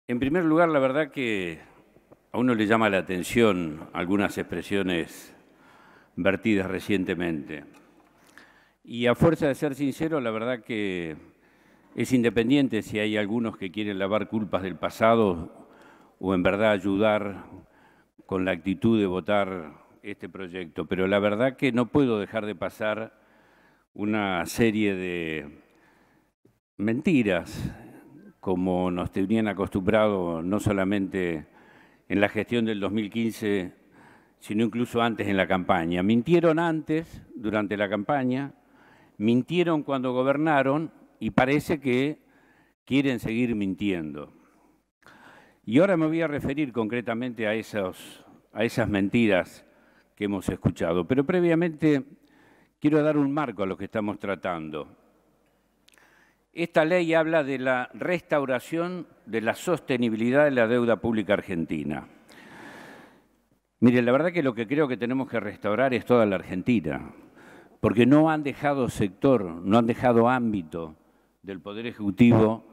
En primer lugar, la verdad que a uno le llama la atención algunas expresiones vertidas recientemente. Y a fuerza de ser sincero, la verdad que es independiente si hay algunos que quieren lavar culpas del pasado o en verdad ayudar con la actitud de votar este proyecto. Pero la verdad que no puedo dejar de pasar una serie de mentiras, como nos tenían acostumbrado no solamente en la gestión del 2015, sino incluso antes en la campaña. Mintieron antes, durante la campaña, mintieron cuando gobernaron y parece que quieren seguir mintiendo. Y ahora me voy a referir concretamente a esas mentiras que hemos escuchado. Pero previamente quiero dar un marco a lo que estamos tratando. Esta ley habla de la restauración de la sostenibilidad de la deuda pública argentina. Mire, la verdad que lo que creo que tenemos que restaurar es toda la Argentina, porque no han dejado sector, no han dejado ámbito del Poder Ejecutivo,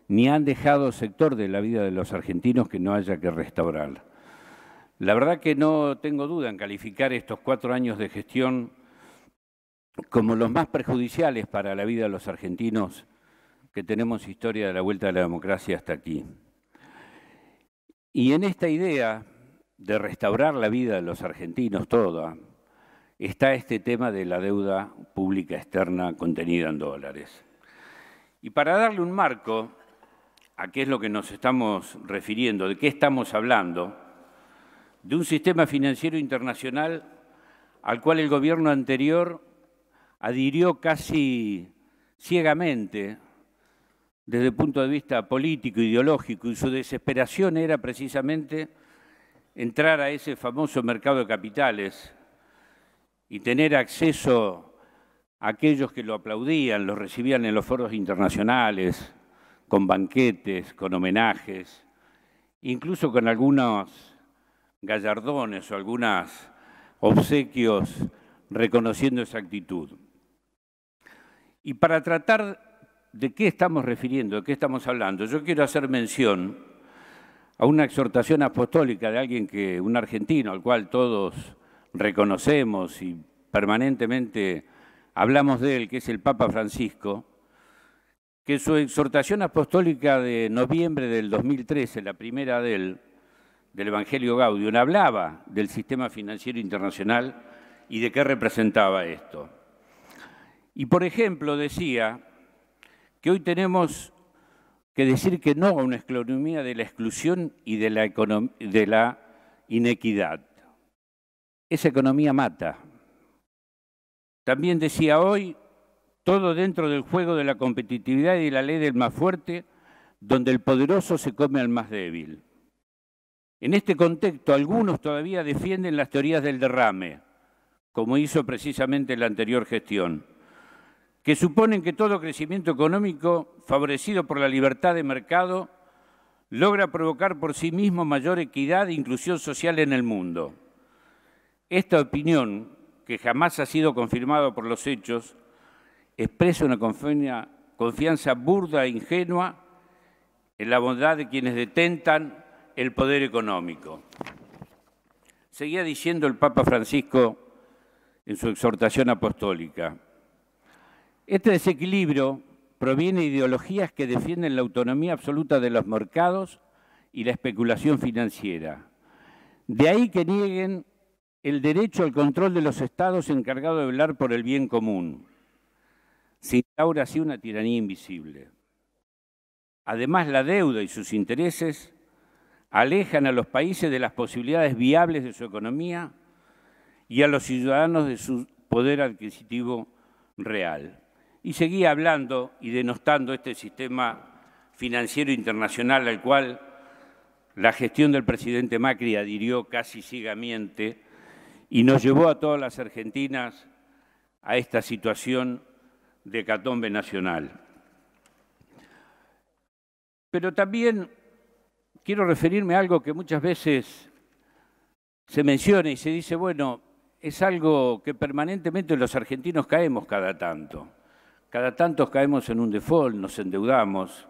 ni han dejado sector de la vida de los argentinos que no haya que restaurar. La verdad que no tengo duda en calificar estos 4 años de gestión como los más perjudiciales para la vida de los argentinos que tenemos historia de la vuelta de la democracia hasta aquí. Y en esta idea de restaurar la vida de los argentinos toda, está este tema de la deuda pública externa contenida en dólares. Y para darle un marco a qué es lo que nos estamos refiriendo, de qué estamos hablando, de un sistema financiero internacional al cual el gobierno anterior adhirió casi ciegamente desde el punto de vista político, ideológico, y su desesperación era precisamente entrar a ese famoso mercado de capitales y tener acceso a aquellos que lo aplaudían, lo recibían en los foros internacionales, con banquetes, con homenajes, incluso con algunos gallardones o algunos obsequios reconociendo esa actitud. Y para tratar de qué estamos refiriendo, de qué estamos hablando, yo quiero hacer mención a una exhortación apostólica de alguien un argentino, al cual todos reconocemos y permanentemente hablamos de él, que es el Papa Francisco, que su exhortación apostólica de noviembre del 2013, la primera del Evangelio Gaudium, hablaba del sistema financiero internacional y de qué representaba esto. Y, por ejemplo, decía que hoy tenemos que decir que no a una economía de la exclusión y de la inequidad. Esa economía mata. También decía hoy, todo dentro del juego de la competitividad y de la ley del más fuerte, donde el poderoso se come al más débil. En este contexto, algunos todavía defienden las teorías del derrame, como hizo precisamente la anterior gestión, que suponen que todo crecimiento económico favorecido por la libertad de mercado logra provocar por sí mismo mayor equidad e inclusión social en el mundo. Esta opinión, que jamás ha sido confirmada por los hechos, expresa una confianza burda e ingenua en la bondad de quienes detentan el poder económico. Seguía diciendo el Papa Francisco en su exhortación apostólica: este desequilibrio proviene de ideologías que defienden la autonomía absoluta de los mercados y la especulación financiera. De ahí que nieguen el derecho al control de los estados encargados de velar por el bien común. Se instaura así una tiranía invisible. Además, la deuda y sus intereses alejan a los países de las posibilidades viables de su economía y a los ciudadanos de su poder adquisitivo real. Y seguía hablando y denostando este sistema financiero internacional al cual la gestión del presidente Macri adhirió casi ciegamente y nos llevó a todas las argentinas a esta situación de hecatombe nacional. Pero también quiero referirme a algo que muchas veces se menciona y se dice, bueno, es algo que permanentemente los argentinos caemos cada tanto. Cada tanto caemos en un default, nos endeudamos.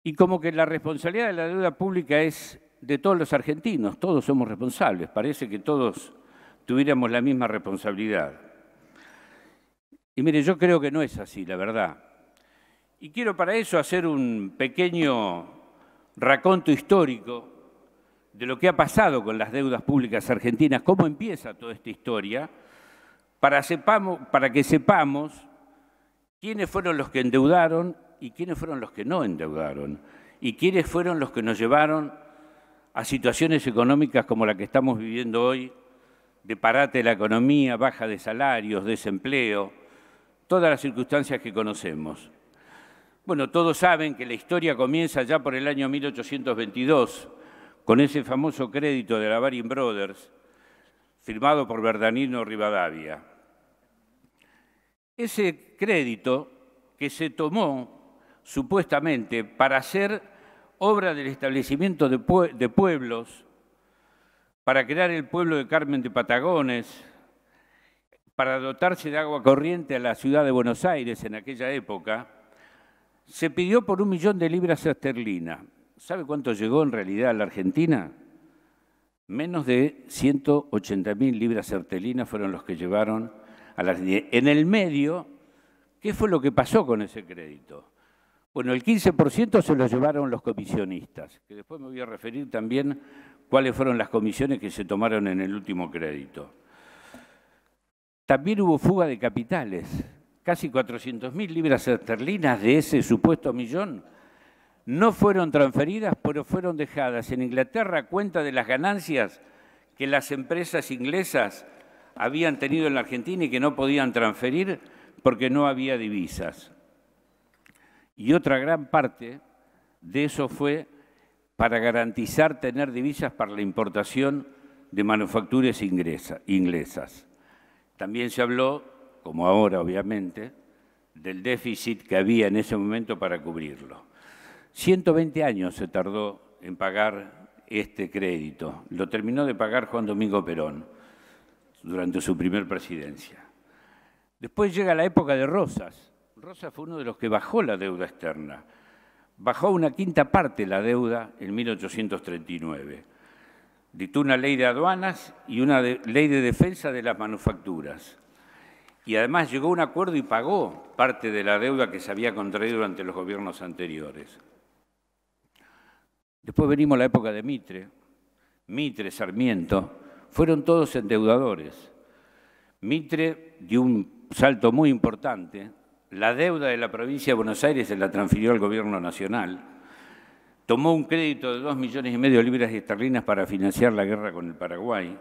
Y como que la responsabilidad de la deuda pública es de todos los argentinos, todos somos responsables, parece que todos tuviéramos la misma responsabilidad. Y mire, yo creo que no es así, la verdad. Y quiero para eso hacer un pequeño raconto histórico de lo que ha pasado con las deudas públicas argentinas, cómo empieza toda esta historia, para que sepamos quiénes fueron los que endeudaron y quiénes fueron los que no endeudaron, y quiénes fueron los que nos llevaron a situaciones económicas como la que estamos viviendo hoy, de parate de la economía, baja de salarios, desempleo, todas las circunstancias que conocemos. Bueno, todos saben que la historia comienza ya por el año 1822, con ese famoso crédito de la Baring Brothers, firmado por Bernardino Rivadavia. Ese crédito que se tomó supuestamente para hacer obra del establecimiento de pueblos, para crear el pueblo de Carmen de Patagones, para dotarse de agua corriente a la ciudad de Buenos Aires en aquella época, se pidió por 1 millón de libras esterlinas. ¿Sabe cuánto llegó en realidad a la Argentina? Menos de 180.000 libras esterlinas fueron los que llevaron a la Argentina. En el medio, ¿qué fue lo que pasó con ese crédito? Bueno, el 15% se lo llevaron los comisionistas, que después me voy a referir también cuáles fueron las comisiones que se tomaron en el último crédito. También hubo fuga de capitales. Casi 400.000 libras esterlinas de ese supuesto millón no fueron transferidas, pero fueron dejadas en Inglaterra a cuenta de las ganancias que las empresas inglesas habían tenido en la Argentina y que no podían transferir porque no había divisas. Y otra gran parte de eso fue para garantizar tener divisas para la importación de manufacturas inglesas. También se habló, como ahora obviamente, del déficit que había en ese momento para cubrirlo. 120 años se tardó en pagar este crédito. Lo terminó de pagar Juan Domingo Perón durante su primer presidencia. Después llega la época de Rosas. Rosas fue uno de los que bajó la deuda externa. Bajó una quinta parte la deuda en 1839. Dictó una ley de aduanas y una ley de defensa de las manufacturas. Y además llegó a un acuerdo y pagó parte de la deuda que se había contraído durante los gobiernos anteriores. Después venimos la época de Mitre, Sarmiento, fueron todos endeudadores. Mitre dio un salto muy importante. La deuda de la provincia de Buenos Aires se la transfirió al gobierno nacional. Tomó un crédito de 2,5 millones de libras esterlinas para financiar la guerra con el Paraguay.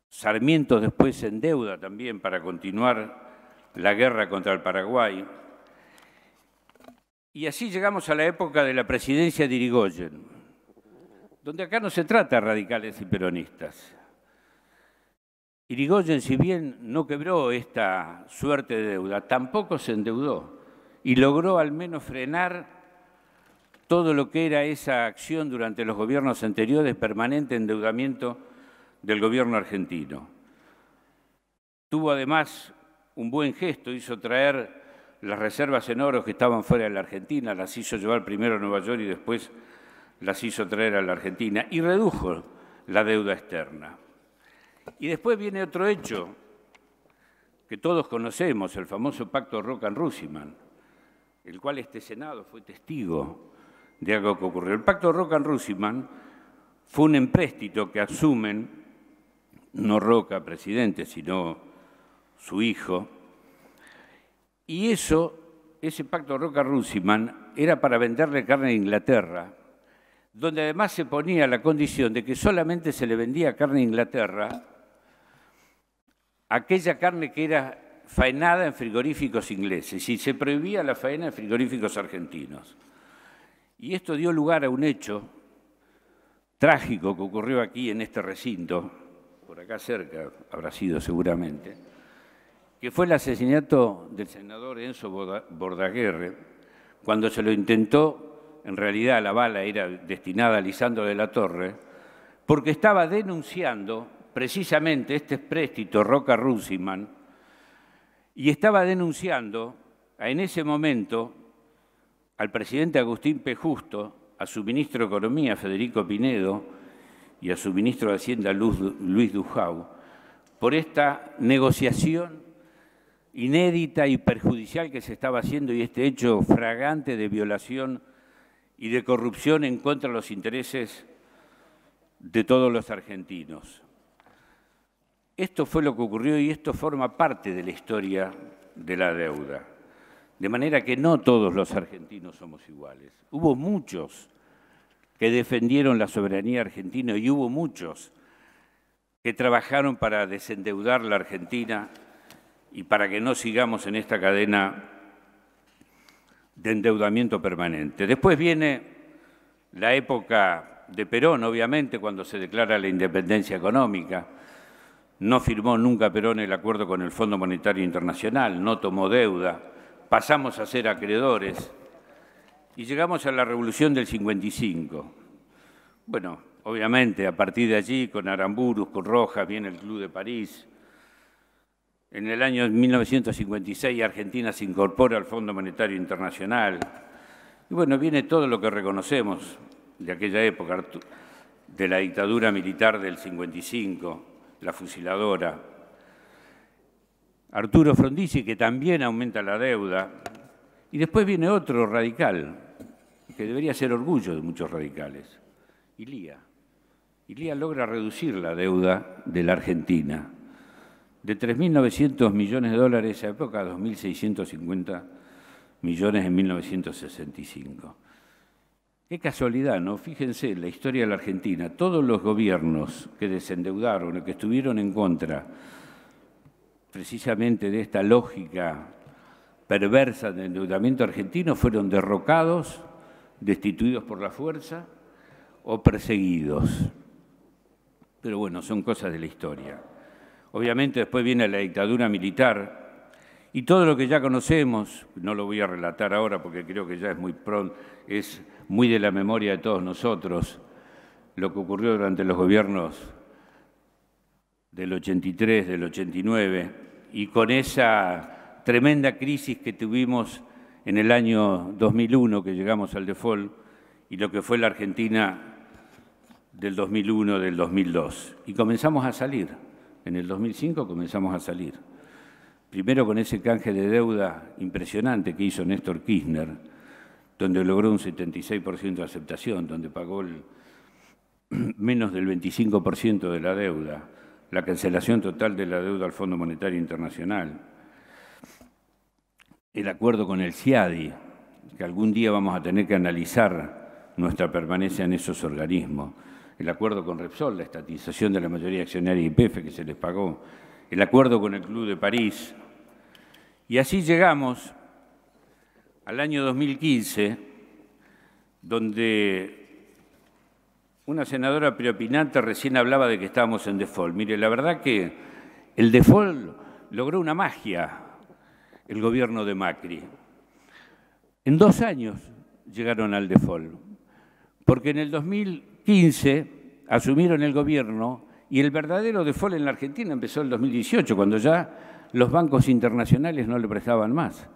Sarmiento después se endeuda también para continuar la guerra contra el Paraguay. Y así llegamos a la época de la presidencia de Irigoyen, donde acá no se trata de radicales y peronistas. Irigoyen, si bien no quebró esta suerte de deuda, tampoco se endeudó y logró al menos frenar todo lo que era esa acción durante los gobiernos anteriores, permanente endeudamiento del gobierno argentino. Tuvo además un buen gesto, hizo traer las reservas en oro que estaban fuera de la Argentina, las hizo llevar primero a Nueva York y después las hizo traer a la Argentina y redujo la deuda externa. Y después viene otro hecho que todos conocemos, el famoso Pacto Rockham-Rusiman, el cual este Senado fue testigo de algo que ocurrió. El Pacto Rockham-Rusiman fue un empréstito que asumen, no Roca, presidente, sino su hijo, y ese Pacto Rockham-Rusiman era para venderle carne a Inglaterra, donde además se ponía la condición de que solamente se le vendía carne a Inglaterra aquella carne que era faenada en frigoríficos ingleses y se prohibía la faena en frigoríficos argentinos. Y esto dio lugar a un hecho trágico que ocurrió aquí en este recinto, por acá cerca habrá sido seguramente, que fue el asesinato del senador Enzo Bordaguerre, cuando se lo intentó, en realidad la bala era destinada a Lisandro de la Torre, porque estaba denunciando precisamente este empréstito Rockham-Rusiman y estaba denunciando en ese momento al presidente Agustín P. Justo, a su ministro de Economía, Federico Pinedo, y a su ministro de Hacienda, Luis Dujau, por esta negociación inédita y perjudicial que se estaba haciendo y este hecho flagrante de violación y de corrupción en contra de los intereses de todos los argentinos. Esto fue lo que ocurrió y esto forma parte de la historia de la deuda. De manera que no todos los argentinos somos iguales. Hubo muchos que defendieron la soberanía argentina y hubo muchos que trabajaron para desendeudar la Argentina y para que no sigamos en esta cadena de endeudamiento permanente. Después viene la época de Perón, obviamente, cuando se declara la independencia económica. No firmó nunca Perón el acuerdo con el Fondo Monetario Internacional, no tomó deuda, pasamos a ser acreedores y llegamos a la Revolución del 55. Bueno, obviamente, a partir de allí, con Aramburus, con Rojas, viene el Club de París. En el año 1956 Argentina se incorpora al Fondo Monetario Internacional. Y bueno, viene todo lo que reconocemos de aquella época, de la dictadura militar del 55, la fusiladora. Arturo Frondizi, que también aumenta la deuda. Y después viene otro radical, que debería ser orgullo de muchos radicales, Ilía. Ilía logra reducir la deuda de la Argentina de 3.900 millones de dólares en esa época a 2.650 millones en 1965. Qué casualidad, ¿no? Fíjense, en la historia de la Argentina, todos los gobiernos que desendeudaron, que estuvieron en contra precisamente de esta lógica perversa de endeudamiento argentino, fueron derrocados, destituidos por la fuerza o perseguidos. Pero bueno, son cosas de la historia. Obviamente después viene la dictadura militar y todo lo que ya conocemos, no lo voy a relatar ahora porque creo que ya es muy pronto, es muy de la memoria de todos nosotros, lo que ocurrió durante los gobiernos del 83, del 89 y con esa tremenda crisis que tuvimos en el año 2001, que llegamos al default, y lo que fue la Argentina del 2001, del 2002. Y comenzamos a salir. En el 2005 comenzamos a salir. Primero con ese canje de deuda impresionante que hizo Néstor Kirchner, donde logró un 76% de aceptación, donde pagó menos del 25% de la deuda, la cancelación total de la deuda al Fondo Monetario Internacional, el acuerdo con el CIADI, que algún día vamos a tener que analizar nuestra permanencia en esos organismos, el acuerdo con Repsol, la estatización de la mayoría accionaria de YPF que se les pagó, el acuerdo con el Club de París. Y así llegamos al año 2015, donde una senadora preopinante recién hablaba de que estábamos en default. Mire, la verdad que el default logró una magia el gobierno de Macri. En 2 años llegaron al default, porque en el 2015 asumieron el gobierno y el verdadero default en la Argentina empezó en el 2018, cuando ya los bancos internacionales no le prestaban más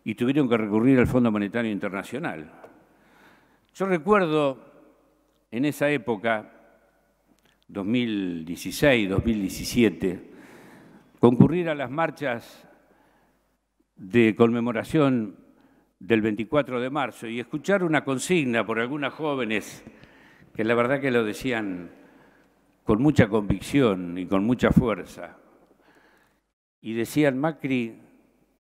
y tuvieron que recurrir al Fondo Monetario Internacional. Yo recuerdo en esa época, 2016, 2017, concurrir a las marchas de conmemoración del 24 de marzo y escuchar una consigna por algunas jóvenes que la verdad que lo decían con mucha convicción y con mucha fuerza. Y decían, Macri,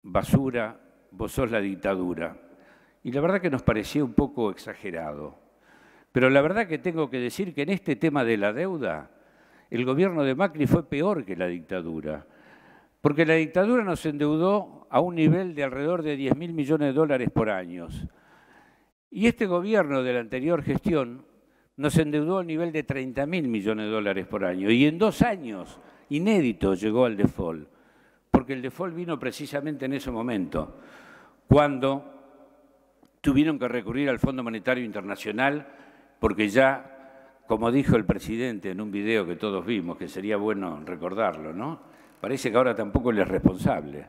basura, vos sos la dictadura. Y la verdad que nos parecía un poco exagerado. Pero la verdad que tengo que decir que en este tema de la deuda, el gobierno de Macri fue peor que la dictadura. Porque la dictadura nos endeudó a un nivel de alrededor de 10.000 millones de dólares por año. Y este gobierno de la anterior gestión nos endeudó al nivel de 30.000 millones de dólares por año. Y en 2 años, inédito, llegó al default. Porque el default vino precisamente en ese momento, cuando tuvieron que recurrir al Fondo Monetario Internacional, porque ya, como dijo el presidente en un video que todos vimos, que sería bueno recordarlo, ¿no? Parece que ahora tampoco él es responsable.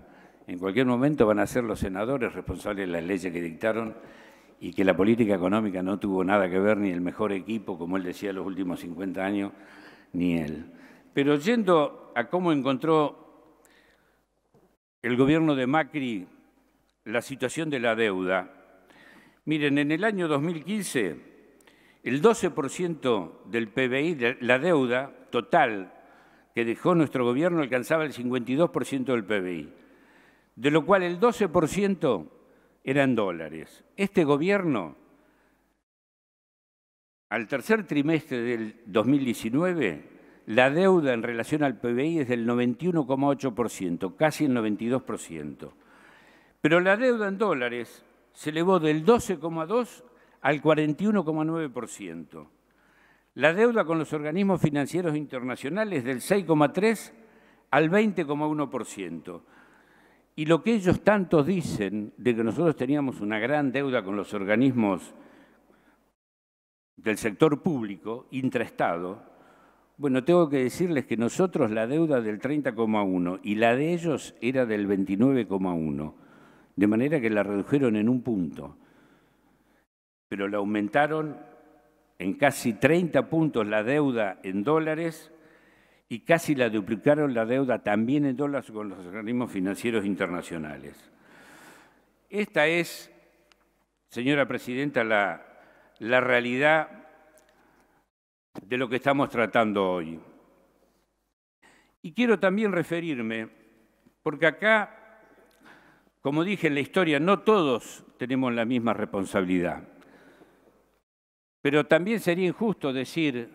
En cualquier momento van a ser los senadores responsables de las leyes que dictaron y que la política económica no tuvo nada que ver, ni el mejor equipo, como él decía, los últimos 50 años, ni él. Pero yendo a cómo encontró el gobierno de Macri la situación de la deuda, miren, en el año 2015, el 12% del PBI, de la deuda total que dejó nuestro gobierno, alcanzaba el 52% del PBI, de lo cual el 12% era en dólares. Este gobierno, al tercer trimestre del 2019, la deuda en relación al PBI es del 91,8%, casi el 92%. Pero la deuda en dólares se elevó del 12,2% al 41,9%. La deuda con los organismos financieros internacionales del 6,3% al 20,1%. Y lo que ellos tanto dicen de que nosotros teníamos una gran deuda con los organismos del sector público, intraestado, bueno, tengo que decirles que nosotros la deuda del 30,1% y la de ellos era del 29,1%, de manera que la redujeron en un punto, pero la aumentaron en casi 30 puntos la deuda en dólares y casi la duplicaron la deuda también en dólares con los organismos financieros internacionales. Esta es, señora presidenta, la realidad de lo que estamos tratando hoy. Y quiero también referirme, porque acá, como dije en la historia, no todos tenemos la misma responsabilidad. Pero también sería injusto decir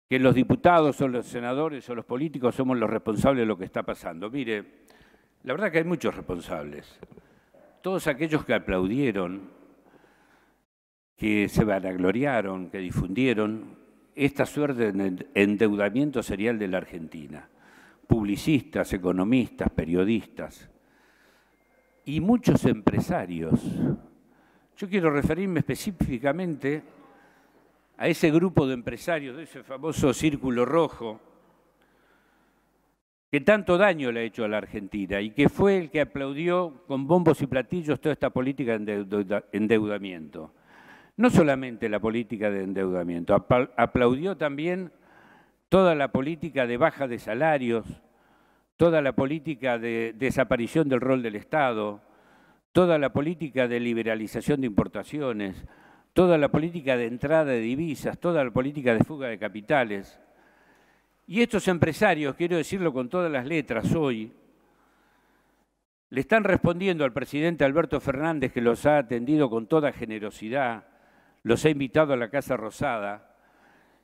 que los diputados o los senadores o los políticos somos los responsables de lo que está pasando. Mire, la verdad que hay muchos responsables. Todos aquellos que aplaudieron, que se vanagloriaron, que difundieron esta suerte de endeudamiento serial de la Argentina. Publicistas, economistas, periodistas y muchos empresarios. Yo quiero referirme específicamente a ese grupo de empresarios, de ese famoso círculo rojo, que tanto daño le ha hecho a la Argentina y que fue el que aplaudió con bombos y platillos toda esta política de endeudamiento. No solamente la política de endeudamiento, aplaudió también toda la política de baja de salarios, toda la política de desaparición del rol del Estado, toda la política de liberalización de importaciones, toda la política de entrada de divisas, toda la política de fuga de capitales. Y estos empresarios, quiero decirlo con todas las letras hoy, le están respondiendo al presidente Alberto Fernández, que los ha atendido con toda generosidad, los ha invitado a la Casa Rosada.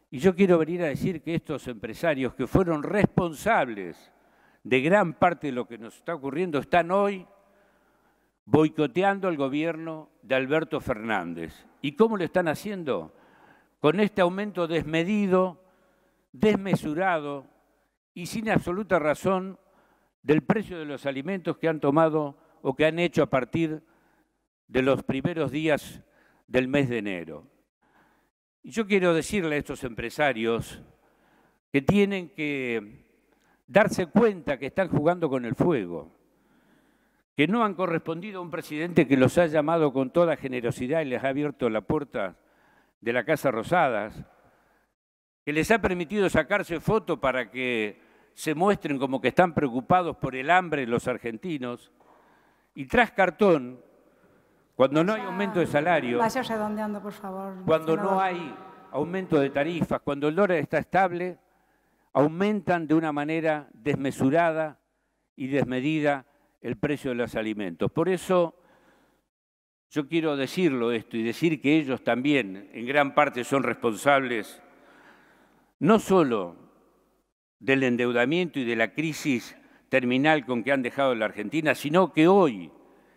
Y yo quiero venir a decir que estos empresarios que fueron responsables de gran parte de lo que nos está ocurriendo están hoy boicoteando el gobierno de Alberto Fernández. ¿Y cómo lo están haciendo? Con este aumento desmedido, desmesurado y sin absoluta razón del precio de los alimentos que han tomado o que han hecho a partir de los primeros días del mes de enero. Y yo quiero decirle a estos empresarios que tienen que darse cuenta que están jugando con el fuego, que no han correspondido a un presidente que los ha llamado con toda generosidad y les ha abierto la puerta de la Casa Rosadas, que les ha permitido sacarse fotos para que se muestren como que están preocupados por el hambre de los argentinos, y tras cartón, cuando no hay aumento de salario, vaya redondeando, por favor, cuando no hay aumento de tarifas, cuando el dólar está estable, aumentan de una manera desmesurada y desmedida el precio de los alimentos. Por eso yo quiero decirlo esto y decir que ellos también en gran parte son responsables no solo del endeudamiento y de la crisis terminal con que han dejado la Argentina, sino que hoy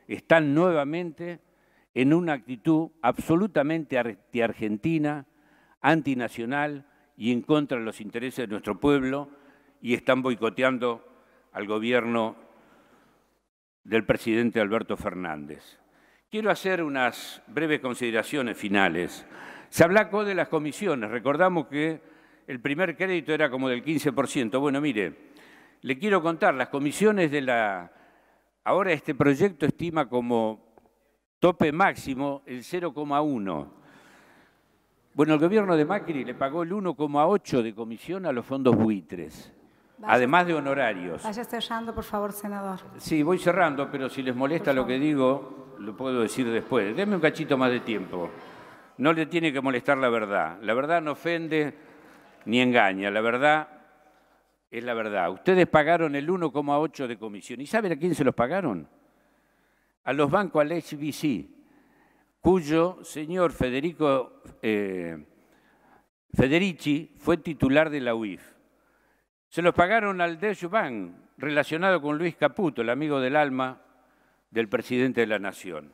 están nuevamente en una actitud absolutamente anti-argentina, antinacional y en contra de los intereses de nuestro pueblo, y están boicoteando al gobierno del presidente Alberto Fernández. Quiero hacer unas breves consideraciones finales. Se habló de las comisiones. Recordamos que el primer crédito era como del 15%. Bueno, mire, le quiero contar, las comisiones de la Ahora este proyecto estima como tope máximo el 0,1. Bueno, el gobierno de Macri le pagó el 1,8 de comisión a los fondos buitres, además de honorarios. Vaya cerrando, por favor, senador. Sí, voy cerrando, pero si les molesta lo que digo, lo puedo decir después. Denme un cachito más de tiempo. No le tiene que molestar la verdad. La verdad no ofende ni engaña. La verdad es la verdad. Ustedes pagaron el 1,8 de comisión. ¿Y saben a quién se los pagaron? A los bancos, al HSBC, cuyo señor Federici fue titular de la UIF. Se los pagaron al Deutsche Bank, relacionado con Luis Caputo, el amigo del alma del presidente de la Nación.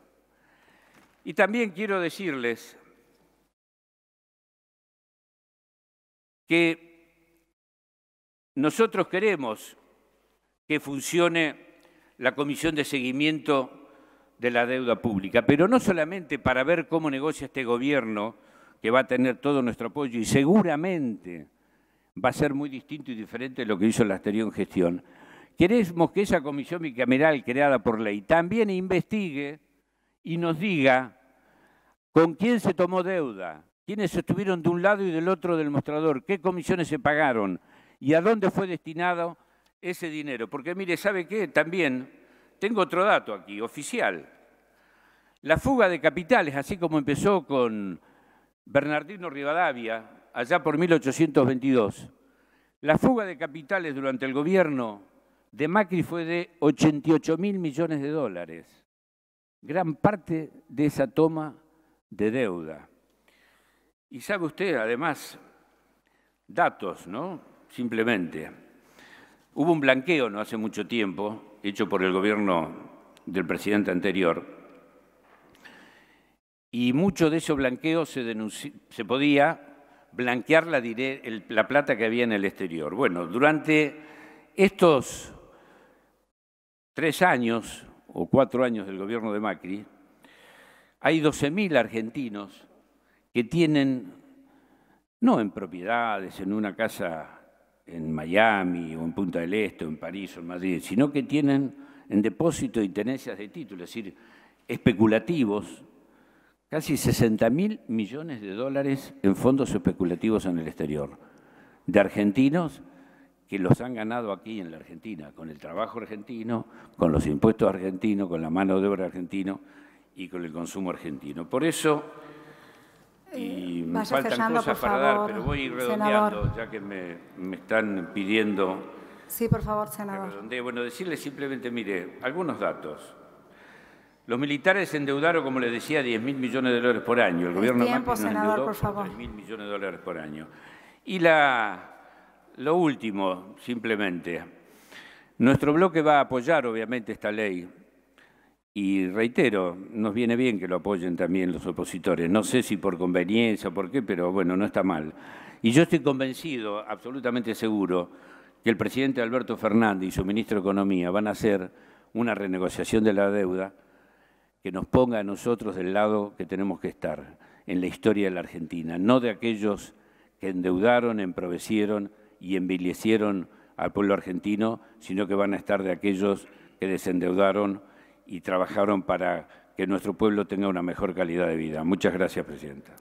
Y también quiero decirles que nosotros queremos que funcione la Comisión de Seguimiento de la Deuda Pública, pero no solamente para ver cómo negocia este gobierno, que va a tener todo nuestro apoyo y seguramente va a ser muy distinto y diferente de lo que hizo la anterior gestión. Queremos que esa comisión bicameral creada por ley también investigue y nos diga con quién se tomó deuda, quiénes estuvieron de un lado y del otro del mostrador, qué comisiones se pagaron y a dónde fue destinado ese dinero. Porque mire, ¿sabe qué? También tengo otro dato aquí, oficial. La fuga de capitales, así como empezó con Bernardino Rivadavia, allá por 1822, la fuga de capitales durante el gobierno de Macri fue de 88.000 millones de dólares. Gran parte de esa toma de deuda. Y sabe usted, además, datos, ¿no? Simplemente. Hubo un blanqueo no hace mucho tiempo, hecho por el gobierno del presidente anterior, y mucho de ese blanqueo se podía blanquear la plata que había en el exterior. Bueno, durante estos 3 años o 4 años del gobierno de Macri, hay 12.000 argentinos que tienen, no en propiedades, en una casa en Miami o en Punta del Este o en París o en Madrid, sino que tienen en depósito y tenencias de títulos, es decir, especulativos, casi 60.000 millones de dólares en fondos especulativos en el exterior, de argentinos que los han ganado aquí en la Argentina, con el trabajo argentino, con los impuestos argentinos, con la mano de obra argentina y con el consumo argentino. Por eso, y me faltan cosas para dar, pero voy redondeando, senador, ya que me están pidiendo. Sí, por favor, senador. Bueno, decirles simplemente, mire, algunos datos. Los militares se endeudaron, como les decía, 10.000 millones de dólares por año. El gobierno de Macri nos endeudó por 3.000 millones de dólares por año. Y lo último, simplemente, nuestro bloque va a apoyar, obviamente, esta ley. Y reitero, nos viene bien que lo apoyen también los opositores. No sé si por conveniencia o por qué, pero bueno, no está mal. Y yo estoy convencido, absolutamente seguro, que el presidente Alberto Fernández y su ministro de Economía van a hacer una renegociación de la deuda que nos ponga a nosotros del lado que tenemos que estar en la historia de la Argentina, no de aquellos que endeudaron, empobrecieron y envilecieron al pueblo argentino, sino que van a estar de aquellos que desendeudaron y trabajaron para que nuestro pueblo tenga una mejor calidad de vida. Muchas gracias, Presidenta.